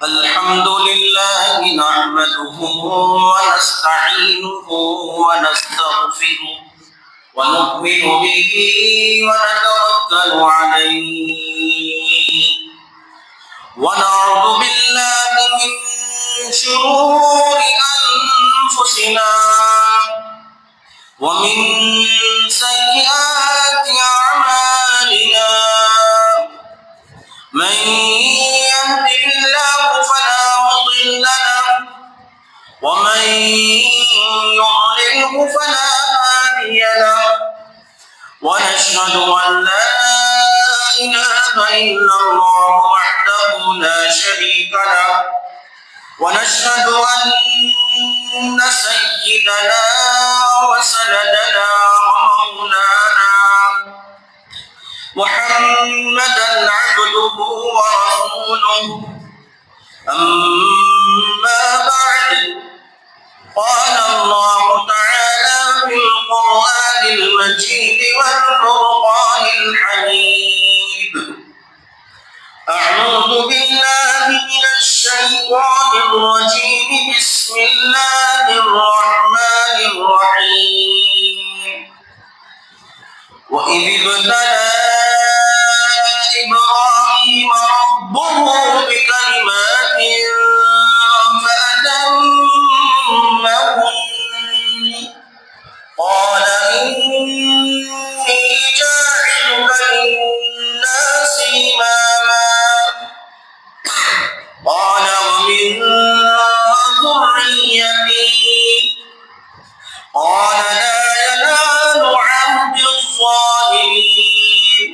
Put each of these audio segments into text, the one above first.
الحمد لله نحمده ونستعينه ونستغفره ونؤمن به ونتوكل عليه ونعوذ بالله من شرور أنفسنا ومن سيئات أعمالنا من يهده الله فلا مضل له ومن يضلله فلا هادي له ونشهد أن لا إله إلا الله وحده لا شريك له ونشهد أن سيدنا وسندنا ومولانا محمدا عبده ورسوله أما بعد قال الله تعالى في القرآن المجيد والفرقان الحميد أعوذ بالله من الشيطان الرجيم بسم الله الرحمن الرحيم وإذ ابتلى إبراهيم ربه بكلمات فأتمهن قال إني جاعلك للناس إماما قال ومن ذريتي قال لا ينال عهد الظالمين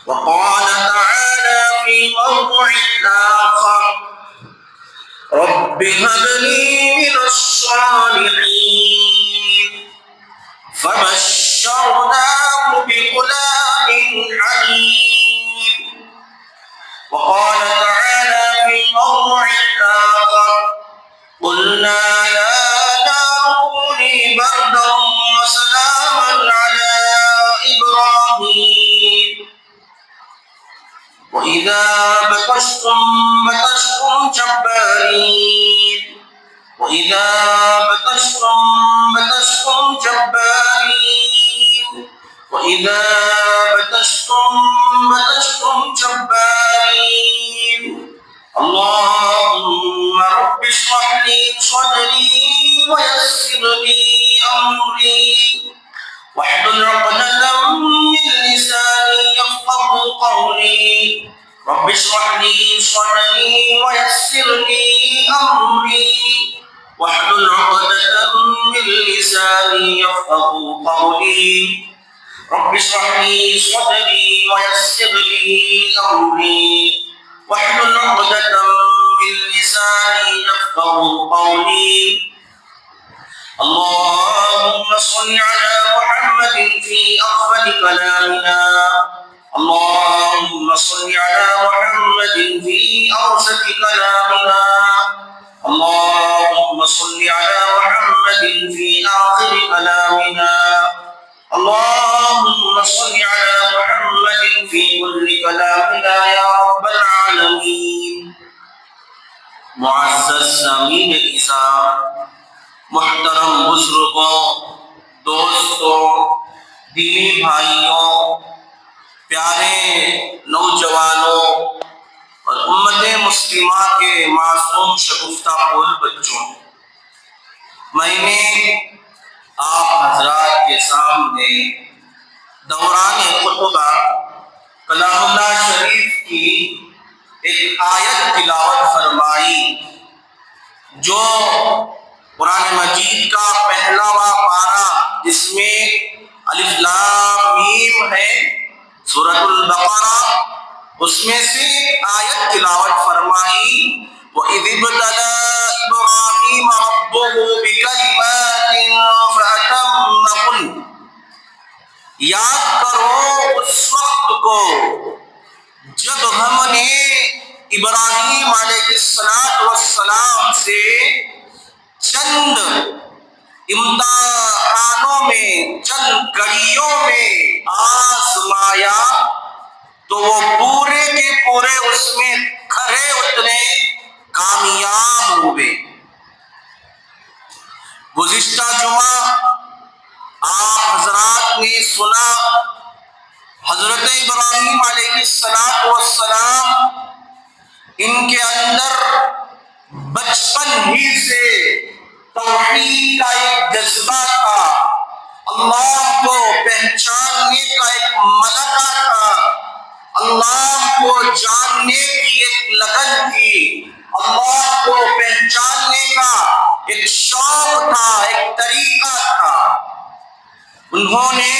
وقال تعالى في موضع آخر رب هب لي من الصالحين فبشرناه بغلام حليم وقال تعالى في موضع آخر قلنا يا نار كوني بردا وسلاما على إبراهيم وإذا بطشتم جبارين وإذا بطشتم جبارين وإذا بطشتم جبارين اللهم رب اشرح لي صدري ويسر لي أمري واحلل عقدة من لساني يفقهوا قولي رب اشرح لي صدري ويسر لي أمري واحلل عقدة من لساني يفقهوا قولي رب اشرح لي صدري ويسر لي أمري واحلل عقدة من لساني يفقهوا قولي اللهم صل على محمد في أفضل كلامنا اللهم صل على محمد في أوسط كلامنا اللهم صل على محمد في آخر كلامنا اللهم صل على محمد في كل كلامنا يا رب العالمين معزز سامعین اعزاز محترم بزرگوں دوستوں دینی بھائیوں پیارے نوجوانوں اور امت مسلمہ کے معصوم شگفتہ پھول بچوں میں نے آپ حضرات کے سامنے دوران خطبہ کلام اللہ شریف کی ایک آیت تلاوت فرمائی جو قرآن مجید کا پہلاواں پارہ جس میں الف لام میم ہے سورۃ البقرہ اس میں سے آیت تلاوت فرمائی وَإِذِ ابْتَلَى إِبْرَاهِيمَ رَبُّهُ بِكَلِمَاتٍ فَأَتَمَّهُنَّ یاد کرو اس وقت کو جب ہم نے ابراہیم علیہ السلام سے چند امتحانات لمحانوں میں، چند گھڑیوں میں آزمایا تو وہ پورے کے پورے اس میں کھرے اترے، کامیاب ہوئے۔ گزشتہ جمعہ آپ حضرات نے سنا حضرت ابراہیم علیہ السلام ان کے اندر بچپن ہی سے توحید کا ایک جذبہ تھا، اللہ کو پہچاننے کا ایک ملکہ تھا، اللہ کو جاننے کی ایک لگن تھی، اللہ کو پہچاننے کا ایک شوق تھا، ایک طریقہ تھا۔ انہوں نے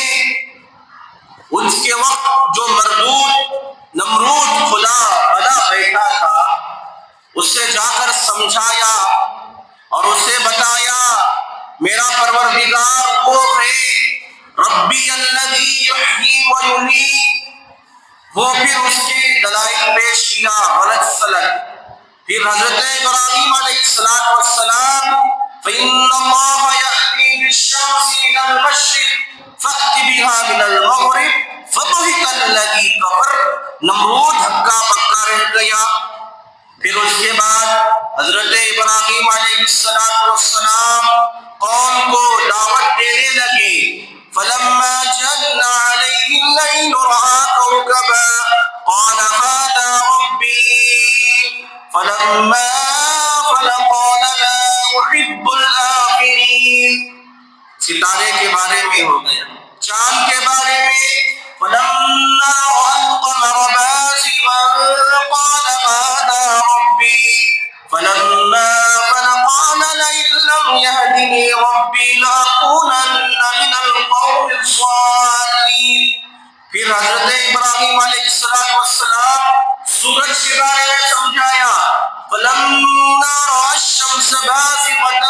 اس کے وقت جو نمرود خدا بنا بیٹھا تھا اسے جا کر سمجھایا اور اسے بتایا میرا پروردگار وہ ہے ربی الذی یحیی و یمیت، وہ پھر اس کے دلائل پیش کیا غلط سلط۔ پھر حضرت ابراہیم علیہ السلام فإن اللہ یأتی بالشمس من المشرق فأت بها من المغرب فبہت الذی کفر، نمرود ہکا بکا رہ گیا۔ پھر اس کے بعد حضرت ابراہیم علیہ السلام قوم کو دعوت دینے لگے۔ فلما جن علیہ اللیل رأى کوكبا قال هذا ربی فلما أفل قال لا أحب الآفلین۔ ستارے کے بارے میں ہو گیا، چاند کے بارے میں فلما رأى القمر بازغا قال هذا ربي فلما أفل قال لئن لم يهدني ربي لأكونن من القوم الضالين۔ پھر حضرت ابراہیم علیہ السلام سورج کے بارے میں سمجھایا فلما رأى الشمس بازغة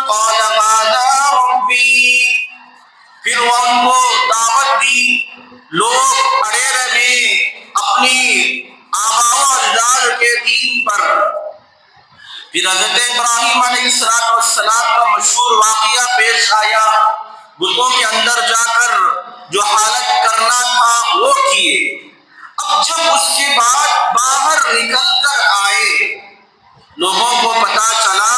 قال هذا ربي، پھر وہ ان کو دعوت دی، لوگ اڑے رہے اپنی آباء و اجداد کے دین پر۔ پھر حضرت ابراہیم علیہ السلام کا مشہور واقعہ پیش آیا، بتوں کے اندر جا کر جو حالت کرنا تھا وہ کیے۔ اب جب اس کے بعد باہر نکل کر آئے، لوگوں کو پتا چلا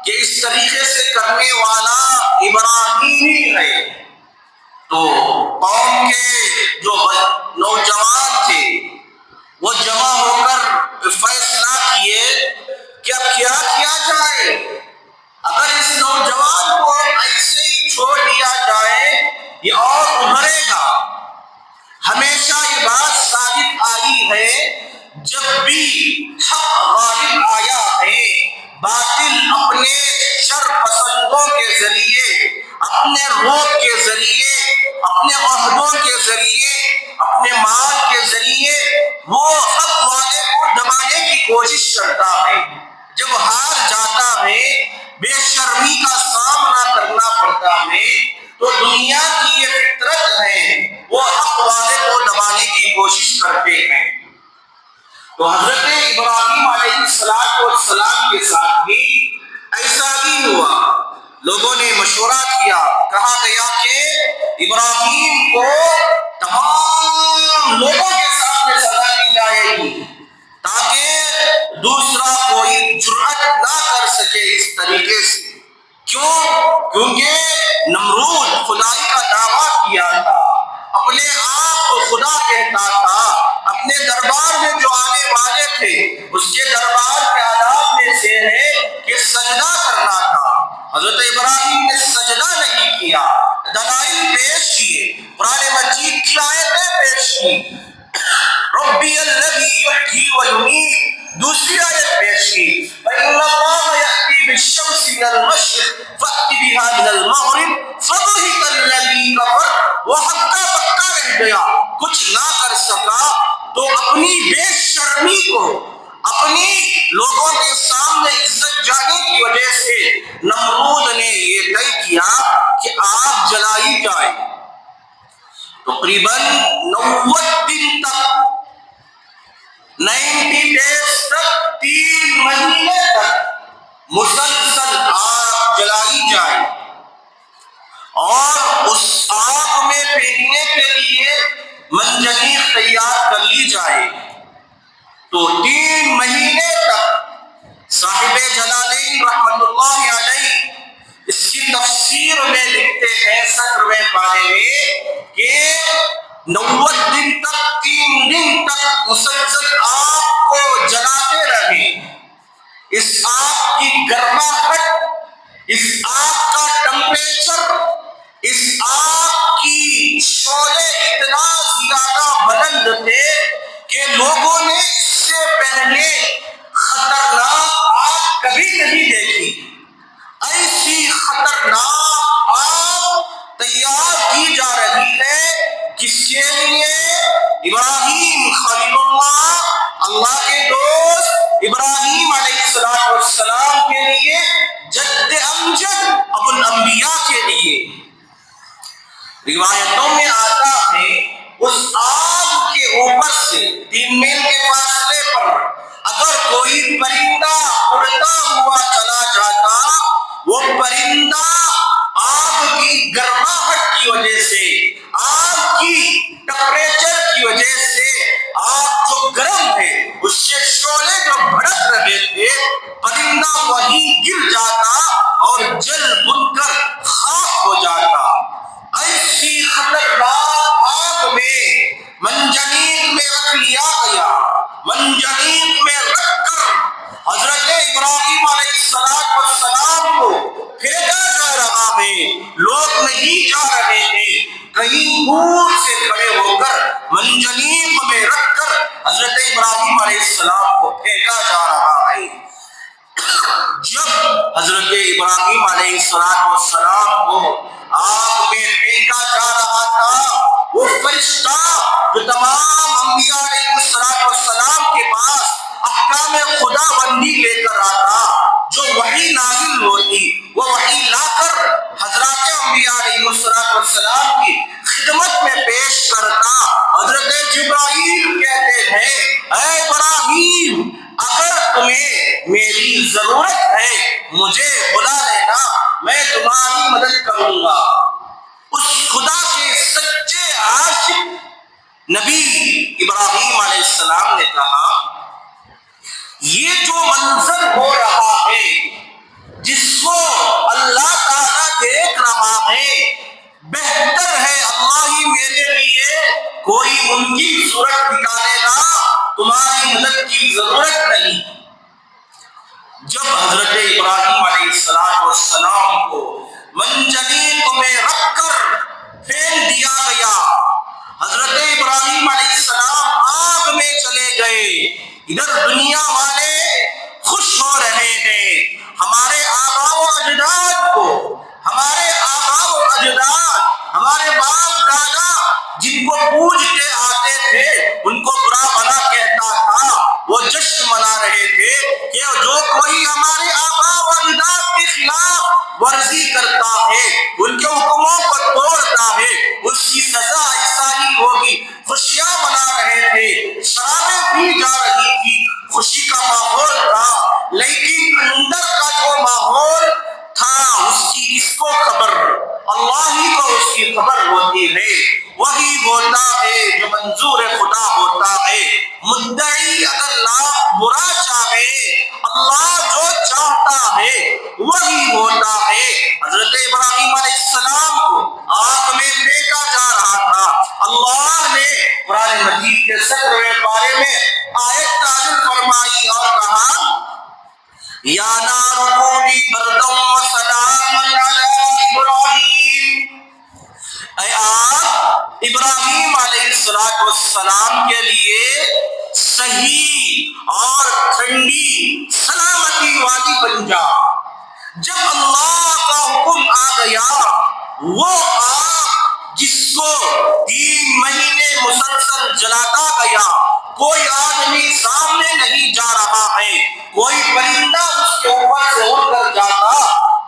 کہ اس طریقے سے کرنے والا ابراہیم ہی ہے، تو قوم کے جو نوجوان تھے وہ جمع ہو کر فیصلہ کیے کہ اب کیا کیا جائے، اگر اس نوجوان کو ایسے ہی چھوڑ دیا جائے یہ اور ابھرے گا۔ ہمیشہ یہ بات ثابت آئی ہے جب بھی حق غالب آیا ہے، باطل اپنے شر پسندوں کے ذریعے، اپنے روب کے ذریعے، اپنے عہدوں کے ذریعے، اپنے مال کے ذریعے وہ حق والے کو دبانے کی کوشش کرتا ہے۔ جب ہار جاتا ہے، بے شرمی کا سامنا کرنا پڑتا ہے، تو دنیا کی یہ فطرت ہے وہ حق والے کو دبانے کی کوشش کرتے ہیں۔ تو حضرت ابراہیم علیہ السلام کے ساتھ بھی ایسا ہی ہوا، لوگوں نے مشورہ کیا، کہا گیا کہ ابراہیم کو تمام لوگوں کے سامنے سزا دی جائے گی تاکہ دوسرا کوئی جرأت نہ کر سکے اس طریقے سے۔ کیوں؟ کیونکہ نمرود خدائی کا دعویٰ کیا تھا، اپنے آپ کو خدا کہتا تھا، اپنے دربار میں جو آنے والے تھے اس کے دربار کے آداب میں سے ہے کہ سجدہ کرنا تھا۔ حضرت ابراہیم نے سجدہ نہیں کیا، دلائل پیش کیے، قرآن مجید کی آیتیں پیش کی، ربی الذی یحیی و یمیت، دوسری آیت پیش کی، فإن اللہ یأتی بالشمس من المشرق فأت بها من المغرب فبہت الذی کفر، وہ ہکا بکا رہ گیا، کچھ نہ کر سکا، تو اپنی بے شرمی کو، اپنی لوگوں کے سامنے عزت جانے کی وجہ سے نمرود نے یہ طے کیا کہ آگ جلائی جائے۔ تقریباً 90 دن تک، 90 days تک، 3 مہینے تک مسلسل آگ جلائی جائے، اور منجنیق تیار کر لی جائے تو 3 مہینے تک صاحب جلالین رحمت اللہ علیہ اس کی تفسیر میں لکھتے ہیں 17ویں پارے میں کہ 90 دن تک 3 دن تک مسلسل آگ کو جلاتے رہے. اس آگ کی گرماہٹ، اس آگ کا ٹمپریچر، اس آگ کی شعلے اتنا زیادہ بلند تھے کہ لوگوں نے اس سے پہلے خطرناک آگ کبھی نہیں دیکھی. ایسی خطرناک آگ تیار کی جا رہی ہے کس کے لیے؟ ابراہیم خلیل اللہ، اللہ کے دوست ابراہیم علیہ السلام کے لیے، جد امجد ابو الانبیاء کے لیے. روایتوں میں آتا ہے اس آگ کے اوپر سے 3 میل کے فاصلے پر اگر کوئی پرندہ اڑتا ہوا چلا جاتا، وہ پرندہ آگ کی گرماہٹ کی وجہ سے، آگ کی ٹمپریچر کی وجہ سے، آگ جو گرم ہے اس سے شعلے جو بھڑک رہے تھے، پرندہ وہیں گر جاتا اور جل بن کر خاک ہو جاتا. ایسی خطرناک آگ میں منجنیق میں رکھ لیا گیا. منجنیق میں رکھ کر حضرت ابراہیم علیہ السلام کو پھینکا جا رہا ہے. لوگ نہیں جا رہے تھے، کہیں دور سے کھڑے ہو کر منجنیق میں رکھ کر حضرت ابراہیم علیہ السلام کو پھینکا جا رہا ہے. جب حضرت ابراہیم علیہ السلام کو آگ میں پھینکا جا رہا تھا، وہ فرشتہ جو تمام انبیاء علیہ السلام کے پاس احکام خدا بندی لے کر آتا، جو وحی نازل ہوتی، وہ وحی لا کر حضرات انبیاء علیہ السلام کی خدمت میں پیش کرتا. حضرت جبرائیل کہتے ہیں اے ابراہیم، اگر تمہیں میری ضرورت ہے مجھے بلا لینا، میں تمہاری مدد کروں گا. اس خدا کے سچے عاشق نبی ابراہیم علیہ السلام نے کہا یہ جو منظر ہو رہا ہے، جس کو اللہ تعالیٰ دیکھ رہا ہے، بہتر ہے اللہ ہی میرے لیے کوئی ممکن صورت نکالے گا، تمہاری مدد کی ضرورت نہیں. جب حضرت ابراہیم علیہ السلام کو منجنیق میں رکھ کر پھینک دیا گیا، حضرت ابراہیم علیہ السلام آگ میں چلے گئے. ادھر دنیا والے خوش ہو رہے ہیں. ہمارے آباء و اجداد کو، ہمارے آباء و اجداد، ہمارے باپ دادا جن کو پوجتے آتے تھے، ان کو برا بھلا کہتا تھا، وہ جشن منا رہے تھے کہ جو کوئی ہمارے آباء و اجداد کے خلاف ورزی کرتا ہے، ان کے حکموں کو توڑتا ہے، اس کی سزا ایسا ہی ہوگی. خوشیاں منا رہے تھے، شرابیں پی جا رہی تھی، خوشی کا ماحول تھا، لیکن اندر کا جو ماحول تھا اس کی اس کو خبر، اللہ ہی کو اس کی خبر ہوتی ہے. وہی ہوتا ہے جو منظور خدا ہوتا ہے. مدعی اگر لاکھ برا چاہے، اللہ جو چاہتا ہے وہی ہوتا ہے. حضرت ابراہیم علیہ السلام کو آگ میں پھینکا جا رہا تھا. اللہ نے قرآن مجید کے 17ویں پارے میں آیت نازل فرمائی اور کہا یا نار کونی بردا و سلاما علی ابراہیم. اے آگ ابراہیم علیہ السلام کے لیے صحیح اور ٹھنڈی سلامتی والی بن جا. جب اللہ کا حکم آ گیا، وہ آگ جس کو 3 مہینے مسلسل جلاتا گیا، کوئی آدمی سامنے نہیں جا رہا ہے، کوئی پرندہ اس کے اوپر سے اڑ کر جاتا،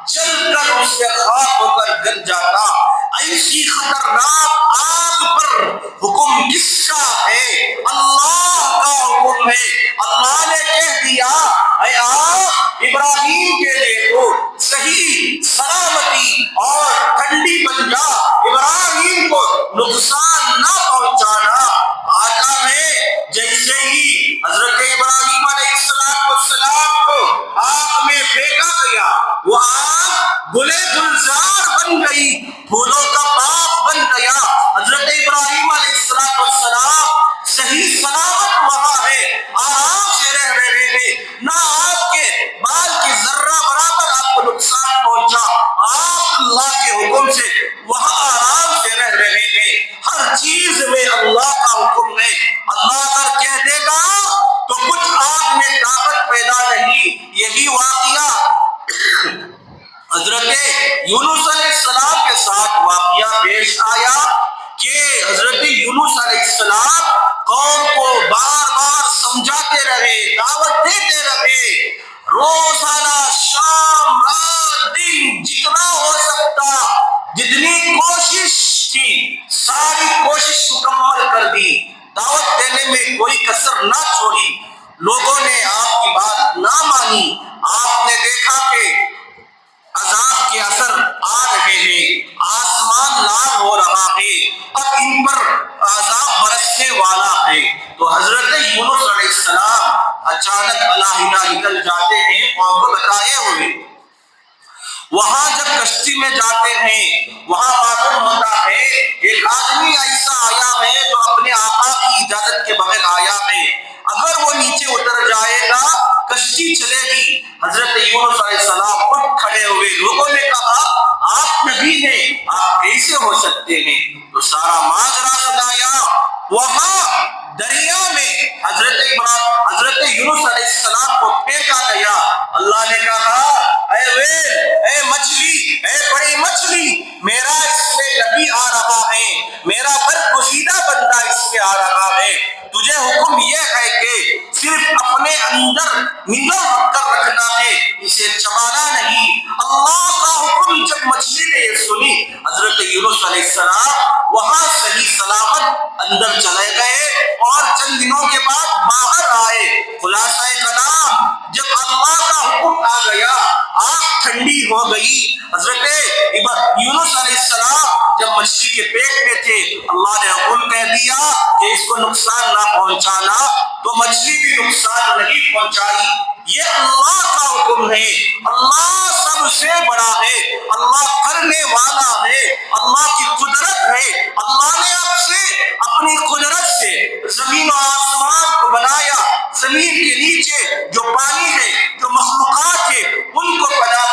چل کر اس سے خاک ہو کر گر جاتا. ایسی خطرناک آگ پر حکم کس کا ہے؟ اللہ کا حکم ہے. اللہ نے کہہ دیا اے آگ ابراہیم کے لیے تو صحیح سلامتی اور ٹھنڈی بن جا، ابراہیم کو نقصان نہ پہنچانا. پھولوں کا باغ بن گیا۔ حضرت ابراہیم علیہ السلام صحیح سلامت وہاں ہے، آرام سے رہ رہے ہیں، نہ آپ کے بال کی ذرہ برابر آپ کو نقصان پہنچا، آپ اللہ کے حکم سے وہاں آرام سے رہ رہے ہیں۔ ہر چیز میں اللہ کا حکم ہے، اللہ اگر کہہ دے گا تو کچھ آپ میں طاقت پیدا نہیں۔ یہی واقعہ حضرت یونس علیہ السلام کے ساتھ واقعہ پیش آیا کہ حضرت یونس علیہ السلام قوم کو بار بار سمجھاتے رہے، دعوت دیتے رہے، روزانہ شام رات دن جتنا ہو سکتا جتنی کوشش کی ساری کوشش مکمل کر دی، دعوت دینے میں کوئی کسر نہ چھوڑی۔ لوگوں نے آپ کی بات نہ مانی، آپ نے دیکھا کہ عذاب کے اثر آ رہے ہیں، آسمان لال ہو رہا ہے، اب ان پر عذاب برسنے والا ہے۔ تو حضرت یونس علیہ السلام اچانک علیحدہ نکل جاتے ہیں قوم کو بتائے ہوئے۔ وہاں جب کشتی میں جاتے ہیں وہاں معلوم ہوتا ہے ایک آدمی ایسا آیا ہے جو اپنے آقا کی اجازت کے بغیر آیا ہے، اگر وہ نیچے اتر جائے گا کشتی چلے گی۔ حضرت یونس علیہ السلام اٹھ کھڑے ہوئے، لوگوں نے کہا آپ نبی ہیں، آپ کیسے ہو سکتے ہیں؟ تو سارا ماجرا سنایا۔ وہاں دریا میں حضرت یونس علیہ السلام کو پھینکا گیا۔ اللہ نے کہا اے ویل، اے مچھلی، اے بڑی مچھلی، میرا اس میں نبی آ رہا ہے، میرا برگزیدہ بندہ اس میں آ رہا ہے، تجھے حکم یہ ہے کہ صرف اپنے اندر نگل رکھ کر رکھنا ہے، اسے چبانا نہیں۔ اللہ کا حکم جب مچھلی نے یہ سنی، حضرت یونس علیہ السلام وہاں صحیح سلامت اندر چلے گئے اور چند دنوں کے بعد باہر آئے۔ خلاصہ کلام، جب اللہ کا حکم آ گیا آگ ٹھنڈی ہو گئی۔ حضرت یونس علیہ السلام جب مچھلی کے پیٹ میں تھے اللہ نے حکم کہہ دیا کہ اس کو نقصان نہ پہنچانا، تو مچھلی بھی نقصان نہیں پہنچائی۔ یہ اللہ کا حکم ہے، اللہ سب سے بڑا ہے، اللہ کرنے والا ہے، اللہ کی قدرت ہے۔ اللہ نے آپ سے اپنی قدرت سے زمین و آسمان کو بنایا، زمین کے نیچے جو پانی ہے، جو مخلوقات ہے، ان کو پیدا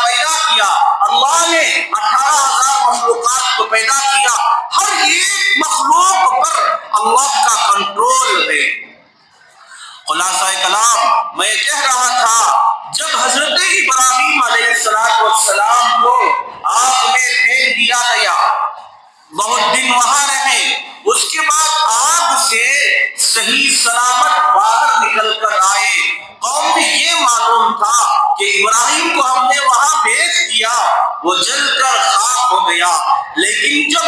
کیا۔ اللہ نے 18,000 مخلوقات کو پیدا کیا، ہر ایک مخلوق پر اللہ کا کنٹرول ہے۔ خلاصہ کلام میں کہہ رہا تھا جب حضرت ابراہیم علیہ السلام کو آگ میں پھینک دیا گیا، بہت دن وہاں رہے، اس کے بعد آگ سے صحیح سلامت باہر نکل کر آئے۔ قوم میں یہ معلوم تھا کہ ابراہیم کو ہم نے وہاں بھیج دیا، وہ جل کر خاک ہو گیا، لیکن جب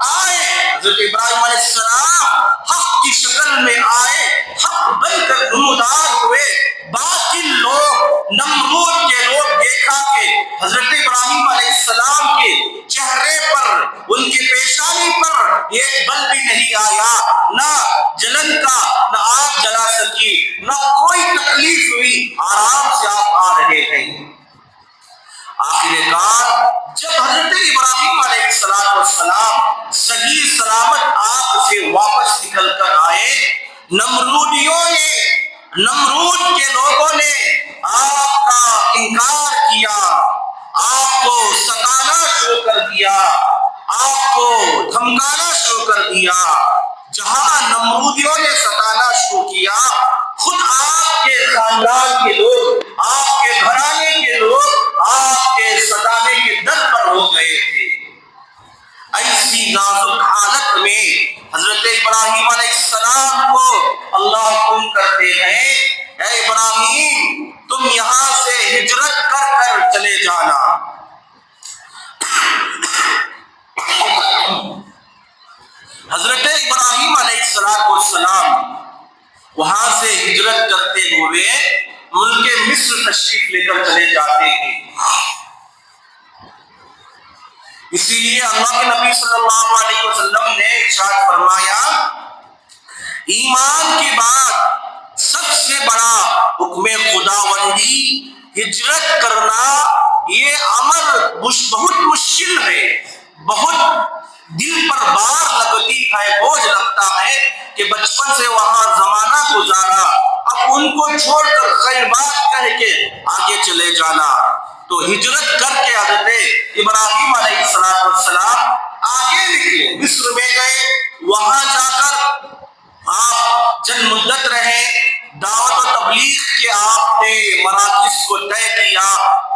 آئے حضرت ابراہیم علیہ السلام حق کی شکل میں آئے، حق بن کر نمودار ہوئے، باقی لوگ نمرود کے لوگ دیکھا کہ حضرت ابراہیم علیہ السلام کے چہرے پر، ان کی پیشانی پر ایک بل بھی نہیں آیا، نہ جلن کا، نہ آگ جلا سکی، نہ کوئی تکلیف ہوئی، آرام سے آپ آ رہے ہیں۔ آخر کار جب حضرت ابراہیم علیہ السلام صحیح سلامت آگ سے واپس نکل کر آئے، نمرود کے لوگوں نے آپ کا انکار کیا، آپ کو ستانا شروع کر دیا، آپ کو دھمکانا شروع کر دیا۔ جہاں نمرودیوں نے ستانا شروع کیا، خود آپ کے خاندان کے لوگ، آپ کے گھرانے کے لوگ آپ کے ستانے کے در پر ہو گئے تھے۔ ایسی نازک حالت میں حضرت ابراہیم علیہ السلام کو اللہ حکم کرتے ہیں اے ابراہیم تم یہاں سے ہجرت کر کر چلے جانا۔ حضرت ابراہیم علیہ السلام وہاں سے ہجرت کرتے ہوئے ملک مصر تشریف لے کر چلے جاتے ہیں۔ اسی لیے اللہ کے نبی صلی اللہ علیہ وسلم نے ارشاد فرمایا ایمان کے بعد سب سے بڑا حکم خداوندی ہجرت کرنا، یہ امر بہت مشکل ہے، بہت دل پر بار لگتی ہے، بوجھ لگتا ہے کہ بچپن سے وہاں زمانہ گزارا، اب ان کو چھوڑ کر خیر بات کہہ کے آگے چلے جانا۔ تو ہجرت کر کے حضرت ابراہیم علیہ السلام آگے نکلے، مصر میں گئے، وہاں جا کر آپ چند مدت رہے، دعوت و تبلیغ کے آپ نے مراکز کو طے کیا،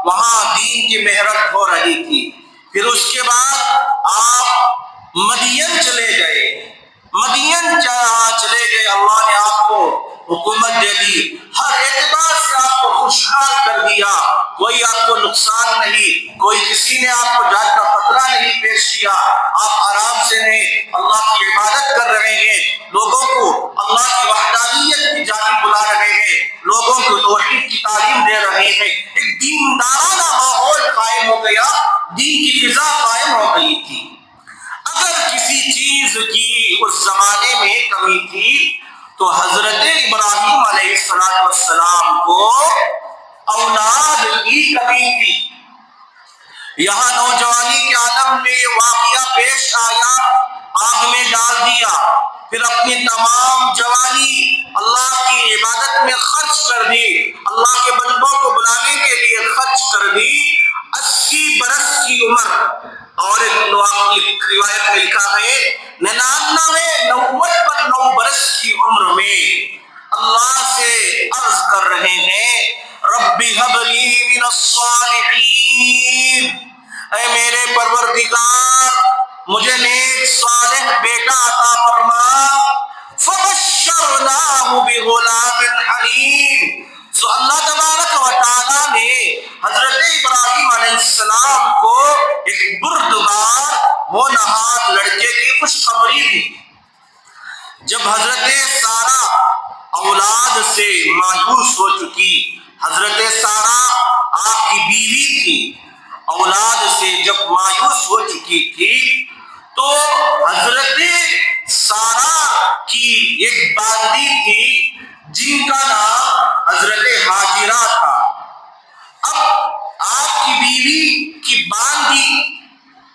وہاں دین کی محنت ہو رہی تھی۔ پھر اس کے بعد آپ مدین چلے گئے، مدین چلے گئے، اللہ نے آپ کو حکومت دے دی، ہر اعتبار سے آپ کو خوشحال کر دیا، کوئی آپ کو نقصان نہیں، کوئی کسی نے آپ کو جان کا خطرہ نہیں پیش کیا، آپ آرام سے ہیں، اللہ کی عبادت کر رہے ہیں، لوگوں کو اللہ کی وحدانیت کی جانب بلا رہے ہیں، لوگوں کو توحید کی تعلیم دے رہے ہیں، ایک دیندارانہ ماحول قائم ہو گیا، دین کی فضا قائم ہو گئی تھی۔ اگر کسی چیز کی اس زمانے میں کمی تھی تو حضرت ابراہیم علیہ السلام کو اولاد کی کمی تھی۔ یہاں نوجوانی کے عالم میں یہ واقعہ پیش آیا، آگ میں ڈال دیا، پھر اپنی تمام جوانی اللہ کی عبادت میں خرچ کر دی، اللہ کے بندوں کو بلانے کے لیے خرچ کر دی۔ 80 برس کی عمر، اور ایک روایت میں لکھا ہے 99 برس کی عمر میں اللہ سے عرض کر رہے ہیں، رب ہب لی من الصالحین، اے میرے پروردگار مجھے نیک صالح بیٹا عطا فرما۔ فبشرناہ بغلام حلیم، سو اللہ تبارک و تعالیٰ نے حضرت ابراہیم علیہ السلام کو ایک بردبار ہونہار لڑکے کی خوشخبری دی۔ جب حضرت سارہ اولاد سے مایوس ہو چکی، حضرت سارہ آپ کی بیوی تھی، اولاد سے جب مایوس ہو چکی تھی تو حضرت سارہ کی ایک باندی تھی جن کا نام حضرت ہاجرہ تھا۔ اب آپ کی بیوی کی باندی،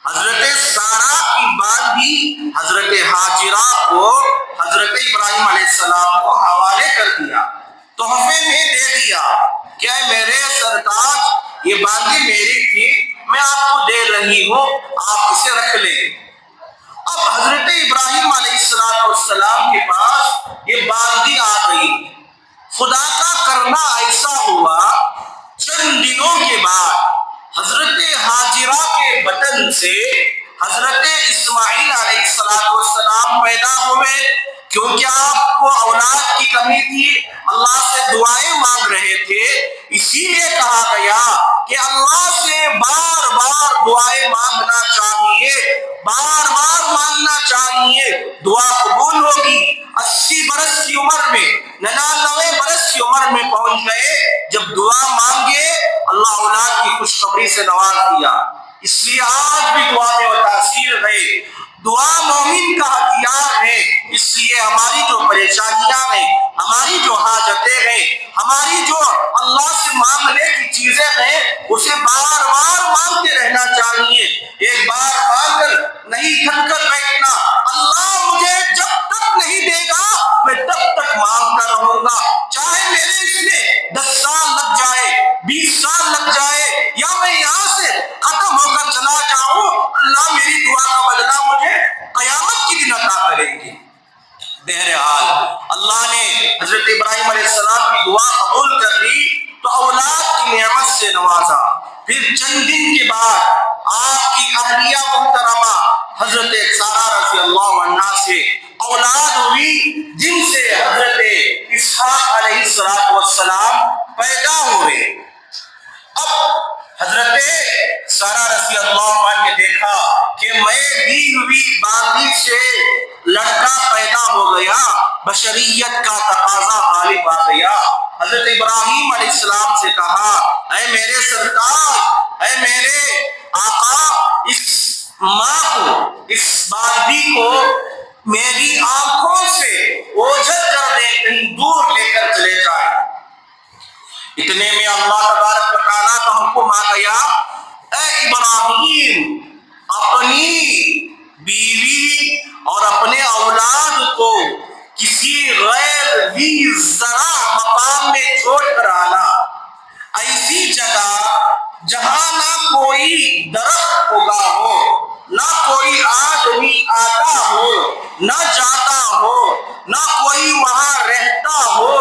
حضرت سارہ کی باندی حضرت ہاجرہ کو حضرت ابراہیم علیہ السلام کو حوالے کر دیا، تحفے میں دے دیا کہ اے میرے سرتاج یہ باندی میری تھی، میں آپ کو دے رہی ہوں، آپ اسے رکھ لیں۔ اب حضرت ابراہیم علیہ السلام کے پاس یہ باندی آ گئی، خدا کا کرنا ایسا ہوا چند دنوں کے بعد حضرت ہاجرہ کے بطن سے حضرت اسماعیل علیہ السلام پیدا ہوئے۔ کیونکہ آپ کو اولاد کی کمی تھی، اللہ سے دعائیں مانگ رہے تھے، اسی لیے کہا گیا کہ اللہ سے بار بار دعائیں مانگنا چاہیے، بار بار مانگنا چاہیے، دعا قبول ہوگی۔ 80 برس کی عمر میں، 99 برس کی عمر میں پہنچ گئے، جب دعا مانگے اللہ اولاد کی خوشخبری سے نواز دیا۔ اس لیے آج بھی دعا میں وہ تاثیر ہے، دعا مومن کا ہتھیار ہے۔ اس لیے ہماری جو پریشانیاں ہیں، ہماری جو حاجتیں ہیں، ہماری جو اللہ سے مانگنے کی چیزیں ہیں، اسے بار بار مانگتے رہنا چاہیے، ایک بار مانگ کر نہیں تھک کر بیٹھنا۔ اللہ مجھے جب تک نہیں دے گا میں تب تک مانگتا رہوں گا، چاہے میرے اس میں 10 سال لگ جائے، 20 سال لگ جائے، یا میں یہاں سے ختم ہو کر چلا جاؤں، اللہ میری دعا کا بدلہ مجھے قیامت کی دن عطا کریں گے۔ بہرحال اللہ نے حضرت ابراہیم علیہ السلام کی دعا قبول کر لی تو اولاد کی نعمت سے نوازا۔ پھر چند دن کے بعد آپ کی اہلیہ محترمہ حضرت سارہ رضی اللہ عنہا سے اولاد ہوئی، جن سے حضرت اسحاق علیہ السلام پیدا ہوئے۔ اب حضرت سارہ رضی اللہ عنہ نے دیکھا کہ میں دی ہوئی باندی سے لڑکا پیدا ہو گیا، بشریت کا تقاضا غالب آ گیا۔ حضرت ابراہیم علیہ السلام سے کہا، اے میرے سرتاج، اے میرے آقا، اس ماں کو، اس باندی کو میری آنکھوں سے اوجھل کر دے، کہیں دور لے کر چلے جائے۔ اتنے میں اللہ تبارک و تعالیٰ کا حکم آ گیا، اے ابراہیم اپنی بیوی اور اپنے اولاد کو کسی غیر ذی زرع مقام میں چھوڑ کر آنا، ایسی جگہ جہاں نہ کوئی درخت اگا ہو، نہ کوئی آدمی آتا ہو نہ جاتا ہو، نہ کوئی وہاں رہتا ہو،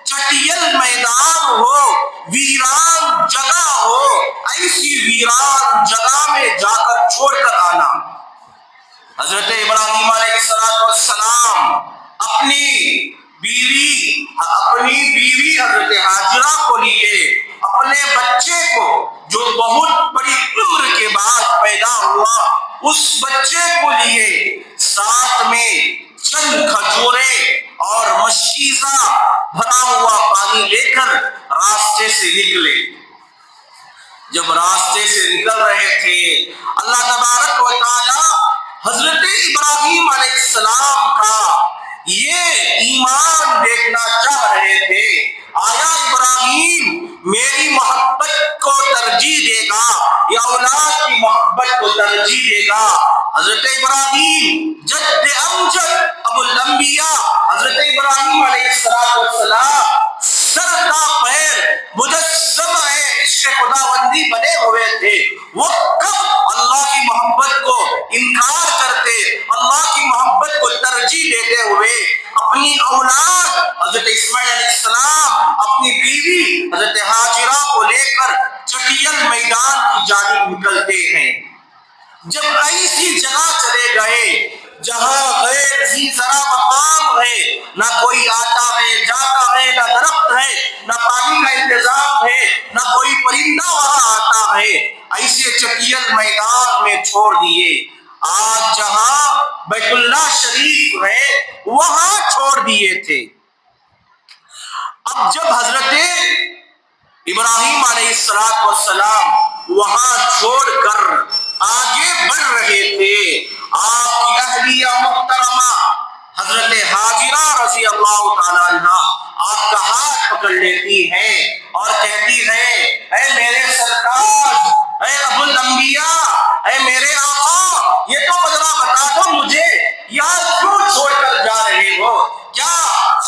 چٹیل میدان ہو، ویران جگہ ہو، ایسی ویران جگہ میں جا کر چھوڑ کر آنا۔ حضرت ابراہیم علیہ السلام اپنی بیوی حضرت ہاجرہ کو لیے، اپنے بچے کو جو بہت بڑی عمر کے بعد پیدا ہوا اس بچے کو لیے، ساتھ میں چند کھجوریں اور مشکیزہ بھرا ہوا پانی لے کر راستے سے نکلے۔ جب راستے سے نکل رہے تھے، اللہ تبارک و تعالی حضرت ابراہیم علیہ السلام کا یہ ایمان دیکھنا چاہ رہے تھے۔ آیا ابراہیم میری محبت کو ترجیح دے گا یا اولاد کی محبت کو ترجیح دے گا؟ حضرت ابراہیم جد امجد ابو الانبیاء حضرت ابراہیم علیہ السلام سر تا پیر مجسم عشق خداوندی بنے ہوئے تھے۔ وہ کب اللہ کی محبت کو انکار کرتے، اللہ کی محبت کو ترجیح دیتے ہوئے اپنی اولاد حضرت اسماعیل علیہ السلام، اپنی بیوی حضرت ہاجرہ کو لے کر چٹیل میدان کی جانب نکلتے ہیں۔ جب ایسی جگہ چلے گئے جہاں غیر ذی زرع مقام ہے، نہ کوئی آتا ہے جاتا ہے، نہ درخت ہے، نہ پانی کا انتظام ہے، نہ کوئی پرندہ وہاں آتا ہے، ایسے چٹیل میدان میں چھوڑ دیے۔ آج جہاں بیت اللہ شریف ہے وہاں چھوڑ دیے تھے۔ اب جب حضرت ابراہیم علیہ السلام وہاں چھوڑ کر آگے بڑھ رہے تھے، آپ کی اہلیہ محترمہ حضرت ہاجرہ رضی اللہ تعالیٰ عنہ آپ کا ہاتھ پکڑ لیتی ہیں اور کہتی ہیں، اے میرے سرتاج، اے ابو الانبیاء، اے میرے آقا، یہ تو بدلا بتا دو مجھے، یہاں کیوں چھوڑ کر جا رہے ہو؟ کیا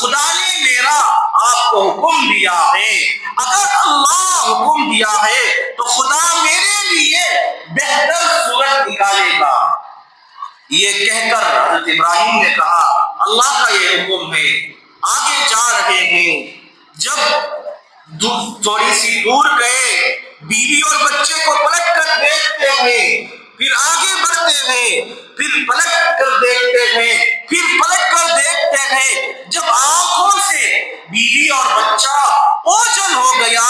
خدا نے میرا آپ کو حکم دیا ہے؟ اگر اللہ حکم دیا ہے تو خدا میرے لیے بہتر صورت نکالے گا۔ یہ کہہ کر حضرت ابراہیم نے کہا اللہ کا یہ حکم ہے۔ آگے جا رہے ہیں، جب تھوڑی سی دور گئے، بیوی اور بچے کو پلٹ کر دیکھتے ہیں، پھر آگے بڑھتے ہیں، پھر پلٹ کر دیکھتے ہیں، پھر پلٹ کر دیکھتے ہیں۔ جب آنکھوں سے بیوی اور بچہ اوجھل ہو گیا،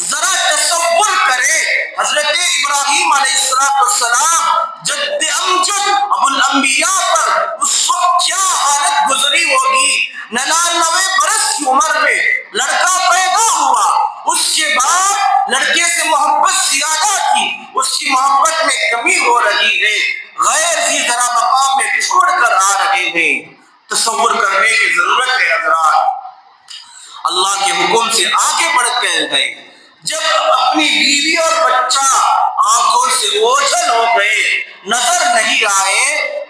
ذرا تصور کرے حضرت ابراہیم علیہ السلام جد امجد ابو الانبیاء پر اس وقت کیا حالت گزری ہوگی۔ 99 برس کی عمر میں لڑکا پیدا ہوا، اس کے بعد لڑکے سے محبت زیادہ تھی، اس کی محبت میں کمی ہو رہی ہے، غیر ذی زرع مقام میں چھوڑ کر آ رہے ہیں۔ تصور کرنے کی ضرورت ہے حضرات۔ اللہ کے حکم سے آگے بڑھ کر گئے، جب اپنی بیوی اور بچہ آنکھوں سے اوجھل ہو گئے، نظر نہیں آئے،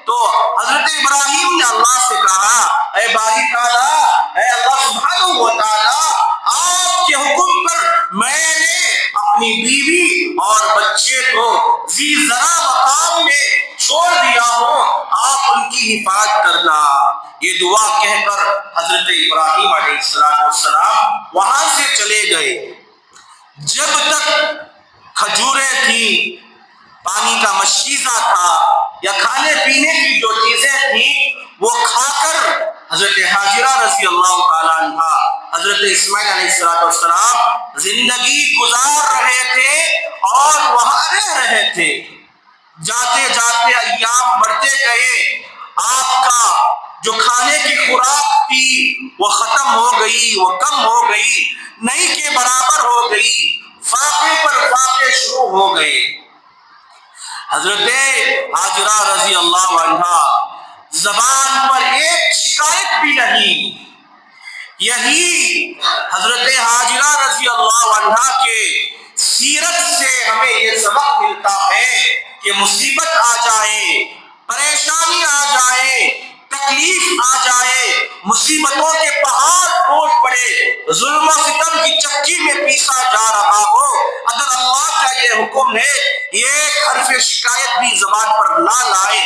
تو حضرت ابراہیم نے اللہ سے کہا، اے باری تعالیٰ، اے اللہ سبحانہ و تعالیٰ، آپ کے حکم پر میں نے اپنی بیوی اور بچے کو ذی زرع مقام میں چھوڑ دیا ہوں، آپ ان کی حفاظت کرنا۔ یہ دعا کہہ کر حضرت ابراہیم علیہ السلام وہاں سے چلے گئے۔ جب تک کھجوریں تھیں، پانی کا مشکیزہ تھا، یا کھانے پینے کی جو چیزیں تھیں وہ کھا کر حضرت ہاجرہ رضی اللہ تعالیٰ عنہ حضرت اسماعیل علیہ السلام زندگی گزار رہے تھے اور وہاں رہ رہے تھے۔ جاتے جاتے ایام بڑھتے گئے، آپ کا جو کھانے کی خوراک تھی وہ ختم ہو گئی، وہ کم ہو گئی، نہیں کے برابر ہو گئی، فاقے پر فاقے شروع ہو گئے۔ حضرت ہاجرہ رضی اللہ عنہ زبان پر ایک شکایت بھی نہیں۔ یہی حضرت ہاجرہ رضی اللہ عنہ کے سیرت سے ہمیں یہ سبق ملتا ہے کہ کہ مصیبت آ جائے، پریشانی آ جائے، تکلیف آ جائے، مصیبتوں کے پہاڑ ٹوٹ پڑے، ظلم و ستم کی چکی میں پیسا جا رہا ہو، اگر اللہ کا یہ حکم ہے یہ حرف شکایت بھی زبان پر نہ لائے۔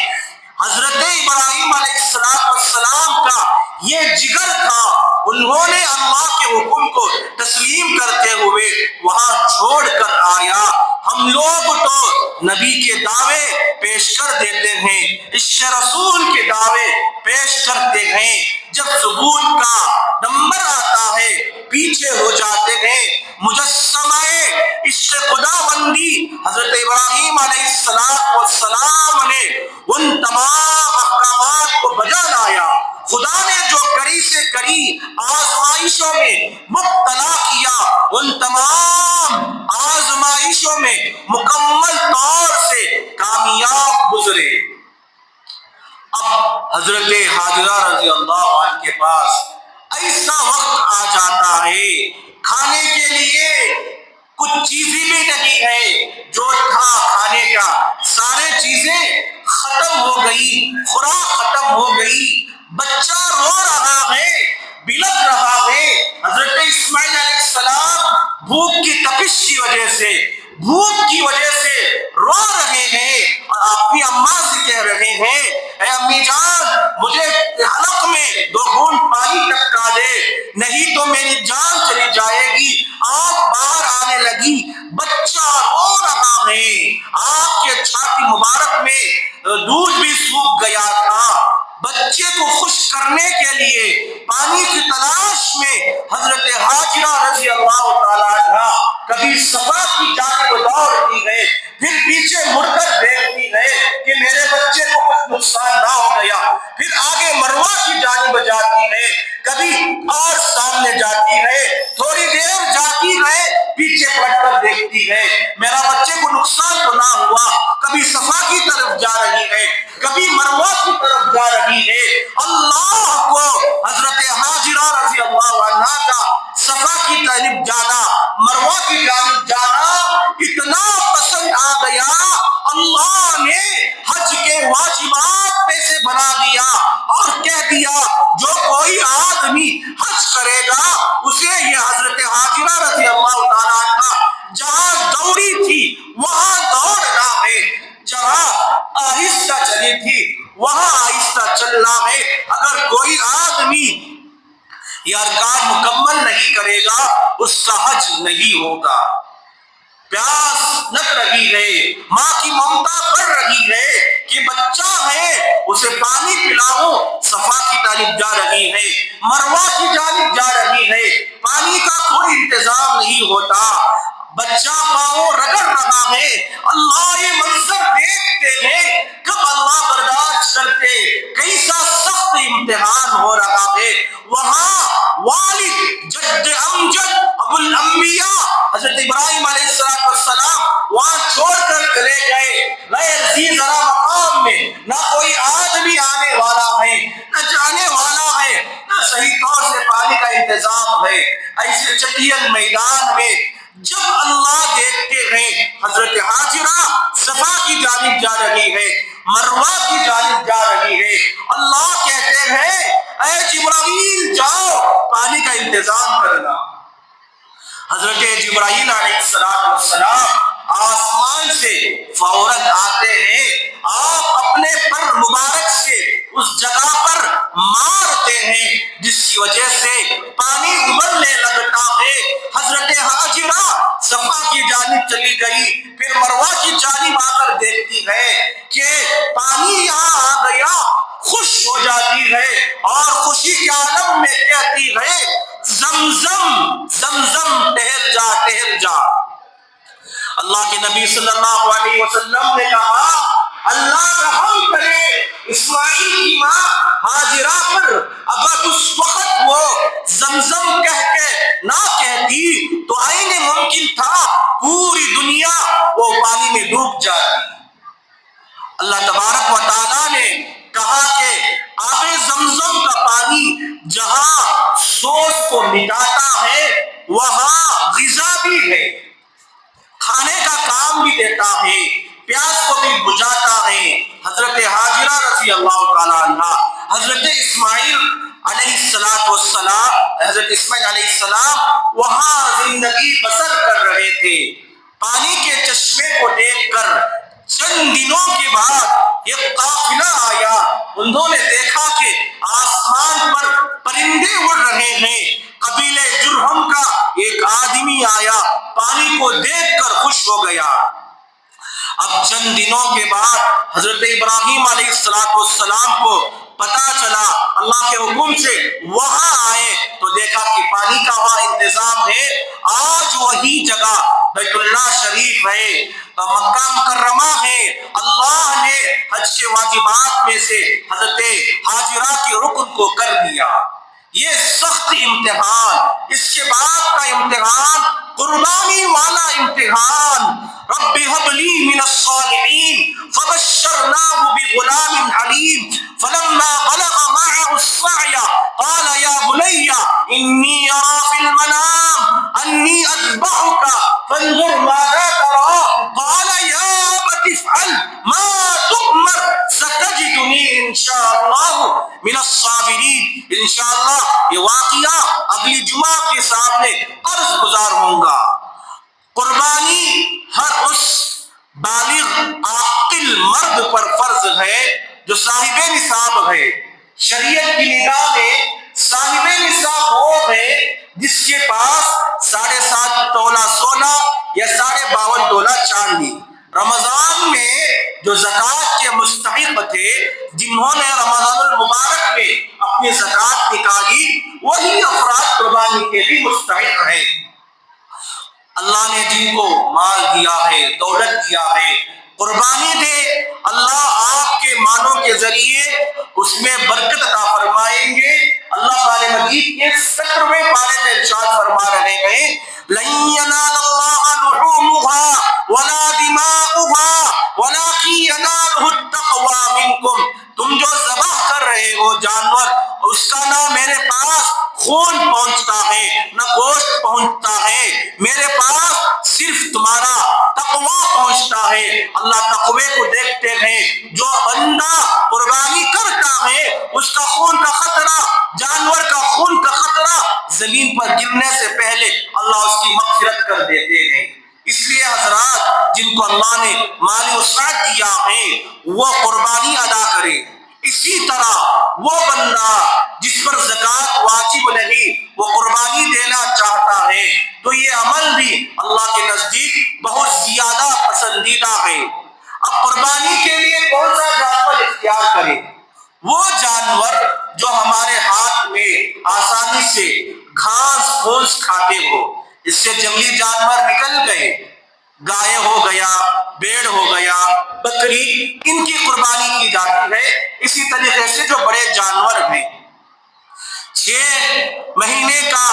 حضرت ابراہیم علیہ السلام کا یہ جگر تھا، انہوں نے اللہ کے حکم کو تسلیم کرتے ہوئے وہاں چھوڑ کر آیا۔ ہم لوگ تو نبی کے دعوے پیش کر دیتے ہیں، عشق رسول کے دعوے پیش کرتے ہیں، جب ثبوت کا نمبر آتا ہے پیچھے ہو جاتے ہیں۔ مجسمہ عشق خداوندی حضرت ابراہیم علیہ السلام نے ان تمام احکامات کو بجا لایا۔ خدا نے جو کڑی سے کڑی آزمائشوں میں مبتلا کیا، ان تمام آزمائشوں میں مکمل طور سے کامیاب گزرے۔ اب حضرت حاجرہ رضی اللہ عنہ کے پاس ایسا وقت آ جاتا ہے، کھانے کے لیے کچھ چیزیں بھی نہیں ہے، جو تھا کھانے کا سارے چیزیں ختم ہو گئی، خوراک ختم ہو گئی، بچہ رو رہا ہے، بلک رہا ہے۔ حضرت اسماعیل علیہ السلام بھوک کی تپش کی وجہ سے، بھوک کی وجہ سے رو رہے ہیں اور اپنی اماں سے کہہ رہے ہیں، اے امی جان مجھے حلق میں 2 گھونٹ پانی ٹپکا دے، نہیں تو میری جان چلی جائے گی۔ آنکھ باہر آنے لگی، بچہ رو رہا ہے، آپ کے چھاتی مبارک میں دودھ بھی سوکھ گیا تھا۔ بچے کو خوش کرنے کے لیے پانی کی تلاش میں حضرت حاجرہ رضی اللہ تعالیٰ عنہ کبھی صفا کی جانب دوڑتی ہے، پھر پیچھے مڑ کر دیکھتی ہے کہ میرے بچے کو کچھ نقصان نہ ہو گیا، پھر آگے مروہ کی جانب جاتی ہے، کبھی اور سامنے جاتی ہے، تھوڑی دیر جاتی ہے، پیچھے پلٹ کر دیکھتی ہے میرا بچے کو نقصان تو نہ ہوا، کبھی صفا کی طرف جا رہی ہے، کبھی مروہ کی طرف جا رہی ہے۔ اللہ کو حضرت حاجرہ رضی اللہ عنہ کا صفا کی طرف جانا، مروہ کی جانب جانا اتنا پسند آ گیا، اللہ نے حج کے واجبات میں سے بنا دیا اور کہہ دیا جو کوئی آدمی حج کرے گا اسے یہ حضرت حاجرہ رضی اللہ تعالیٰ عنہ جہاں دوڑی تھی وہاں دوڑنا ہے، جہاں آہستہ چلی تھی وہاں آہستہ چلنا ہے۔ اگر کوئی آدمی یہ ارکان مکمل نہیں کرے گا اس کا حج نہیں ہوگا۔ پیاس لگ رہی ہے، ماں کی ممتا بڑھ رہی ہے کہ بچہ ہے اسے پانی پلاؤ، صفا کی جانب جا رہی ہے، مروہ کی جانب جا رہی ہے، پانی کا کوئی انتظام نہیں ہوتا، بچہ پاؤں رگڑ رہا ہے۔ اللہ یہ منظر دیکھتے ہیں کب اللہ برداشت کرتے، کیسا سخت امتحان ہو رہا ہے۔ وہاں والد جد امجد ابو الانبیاء حضرت ابراہیم علیہ السلام وہاں چھوڑ کر چلے گئے، غیر ذی ذرا مقام میں، نہ کوئی آدمی آنے والا ہے نہ جانے والا ہے، نہ صحیح طور سے پانی کا انتظام ہے۔ ایسے چٹیل میدان میں جب اللہ دیکھتے ہیں حضرت حاجرہ صفا کی جانب جا رہی ہے، مروہ کی جانب جا رہی ہے، اللہ کہتے ہیں اے جبرائیل جاؤ پانی کا انتظام کرنا۔ حضرت جبرائیل علیہ السلام آسمان سے فوراً آتے ہیں، آپ اپنے پر مبارک سے اس جگہ پر مارتے ہیں جس کی وجہ سے پانی ابلنے لگتا ہے۔ حضرت حاجرہ صفا کی جانب چلی گئی، پھر مروہ کی جانب آ کر دیکھتی ہے کہ پانی یہاں آ گیا، خوش ہو جاتی ہے اور خوشی کے عالم میں کہتی ہے زمزم زمزم ٹہل جا ٹہل جا۔ اللہ کے نبی صلی اللہ علیہ وسلم نے کہا اللہ رحم کرے اسماعیل کی ماں حاجرہ پر، اگر اس وقت وہ زمزم کہہ کے نہ کہتی تو عین ممکن تھا پوری دنیا وہ پانی میں ڈوب جاتی۔ اللہ تبارک و تعالیٰ نے کہا کہ آب زمزم کا پانی جہاں سوز کو مٹاتا ہے وہاں غذا بھی ہے، کھانے کا کام بھی دیتا ہے، پیاس کو بھی بجھاتا ہے۔ حضرت ہاجرہ رضی اللہ تعالی عنہ، حضرت اسماعیل علیہ السلام، حضرت اسماعیل علیہ السلام وہاں زندگی بسر کر رہے تھے۔ پانی کے چشمے کو دیکھ کر چند دنوں کے بعد ایک قافلہ آیا۔ انہوں نے دیکھا کہ آسمان پر پرندے اڑ رہے ہیں۔ قبیلہ جرہم کا ایک آدمی آیا، پانی کو دیکھ کر خوش ہو گیا۔ اب چند دنوں کے بعد حضرت ابراہیم علیہ السلام کو پتا چلا، اللہ کے حکم سے وہاں آئے تو دیکھا کہ پانی کا وہاں انتظام ہے۔ آج وہی جگہ بیت اللہ شریف ہے، مکہ مکرمہ ہے۔ اللہ نے حج کے واجبات میں سے حضرت ہاجرہ کے رکن کو کر دیا۔ یہ سخت امتحان، اس کے بعد کا امتحان قربانی والا امتحان۔ رب هب لي من الصالحين فبشرناه بغلام حليم فلما بلغ معه السعي قال يا بني إني أرى في المنام أني أذبحك فانظر ماذا ترى قال يا أبت افعل ما تؤمر ستجدني إن شاء الله من الصابرين۔ انشاءاللہ یہ واقعہ اگلی جمعہ کے سامنے عرض گزار ہوں گا۔ قربانی ہر اس بالغ عاقل مرد پر فرض ہے جو صاحب نصاب ہے۔ شریعت کی نگاہ میں صاحب نصاب وہ ہے جس کے پاس 7.5 تولہ سونا یا 52.5 تولہ چاندی۔ رمضان میں جو زکوٰۃ کے مستحق تھے، جنہوں نے رمضان المبارک میں اپنی زکوٰۃ نکالی، وہی افراد قربانی کے بھی مستحق ہیں۔ اللہ نے جن کو مال دیا ہے، دولت دیا ہے، قربانی دے، اللہ آپ کے مالوں کے ذریعے اس میں برکت عطا فرمائیں گے۔ اللہ تعالی مجید کے 17ویں پارے میں ارشاد فرما رہے ہیں، لَن يَنَالَ اللَّهَ لُحُومُهَا وَلَا دِمَاؤُهَا وَلَكِن يَنَالُهُ التَّقْوَىٰ مِنكُمْ۔ تم جو ذبح کر رہے ہو جانور، اس کا نہ میرے پاس خون پہنچتا ہے نہ گوشت پہنچتا ہے، میرے پاس صرف تمہارا تقویٰ پہنچتا ہے۔ اللہ تقوی کو دیکھتے ہیں۔ جو بندہ قربانی کرتا ہے اس کا خون کا خطرہ، جانور کا خون کا خطرہ زمین پر گرنے سے پہلے اللہ اس کی مغفرت کر دیتے ہیں۔ اس لیے حضرات، جن کو اللہ نے مالی وسعت دیا ہے وہ قربانی ادا کریں۔ اسی طرح وہ بندہ جس پر زکوٰۃ واجب نہیں، وہ قربانی دینا چاہتا ہے تو یہ عمل بھی اللہ کے نزدیک بہت زیادہ پسندیدہ ہے۔ اب قربانی کے لیے کون سا جانور اختیار کرے؟ وہ جانور جو ہمارے ہاتھ میں آسانی سے گھاس پھوس کھاتے ہو۔ اس سے جنگلی جانور نکل گئے، گائے ہو گیا، بیڑ ہو گیا، بکری، ان کی قربانی کی جاتی ہے۔ اسی طریقے سے جو بڑے جانور ہیں، 6 مہینے کا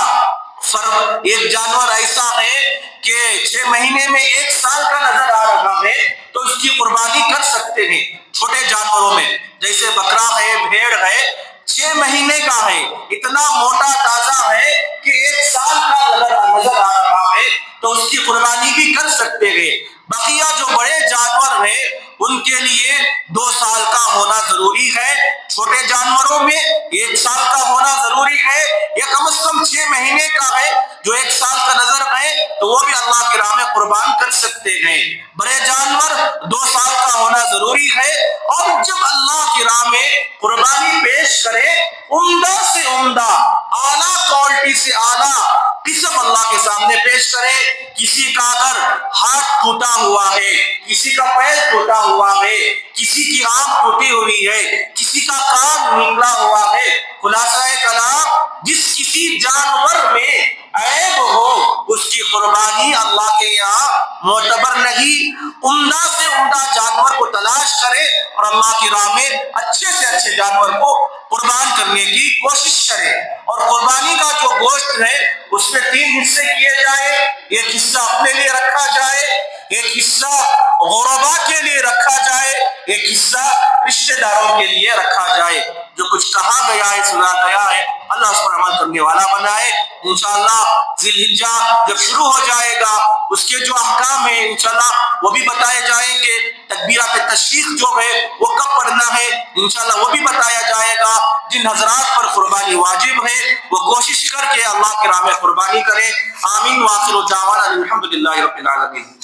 ایک جانور ایسا ہے کہ 6 مہینے میں 1 سال کا نظر آ رہا ہے تو اس کی قربانی کر سکتے ہیں۔ چھوٹے جانوروں میں جیسے بکرا ہے، بھیڑ ہے، 6 مہینے کا ہے، اتنا موٹا تازہ ہے کہ 1 سال کا نظر آ رہا ہے تو اس کی قربانی بھی کر سکتے ہیں۔ بقیہ جو بڑے جانور ہیں ان کے لیے 2 سال کا ہونا ضروری ہے، چھوٹے جانوروں میں 1 سال کا ہونا ضروری ہے، یا کم از کم 6 مہینے کا ہے جو 1 سال کا نظر ہے تو وہ بھی اللہ کی راہ میں قربان کر سکتے ہیں۔ بڑے جانور 2 سال کا ہونا ضروری ہے، اور جب اللہ کی راہ میں قربانی پیش کرے، عمدہ سے عمدہ، اعلیٰ کوالٹی سے اعلیٰ قسم اللہ کے سامنے پیش کرے۔ کسی کا اگر ہاتھ ٹوٹا ہوا ہے، کسی کا پیر ٹوٹا ہوا ہے، کسی کی آنکھ ٹوٹی ہوئی ہے، کسی کا کان نکلا ہوا ہے، خلاصہ کلام جس کسی جانور میں عیب ہو اس کی قربانی اللہ کے یہاں معتبر نہیں۔ عمدہ سے عمدہ جانور کو تلاش کرے اور اللہ کی راہ میں اچھے سے اچھے جانور کو قربان کرنے کی کوشش کرے۔ اور قربانی کا جو گوشت ہے اس میں 3 حصے کیے جائے، ایک حصہ اپنے لیے رکھا جائے، ایک حصہ غربا کے لیے رکھا جائے، ایک حصہ رشتہ داروں کے لیے رکھا جائے۔ جو کچھ کہا گیا ہے، سنا گیا ہے، اللہ اس پر عمل کرنے والا بنائے۔ انشاءاللہ ذی الحجہ جب شروع ہو جائے گا، اس کے جو احکام ہیں انشاءاللہ وہ بھی بتائے جائیں گے۔ تکبیرات تشریق جو ہے وہ کب پڑھنا ہے انشاءاللہ وہ بھی بتایا جائے گا. جن حضرات پر قربانی واجب ہے وہ کوشش کر کے اللہ کی راہ میں قربانی کریں. آمین. وآخر دعوانا الحمدللہ رب العالمین.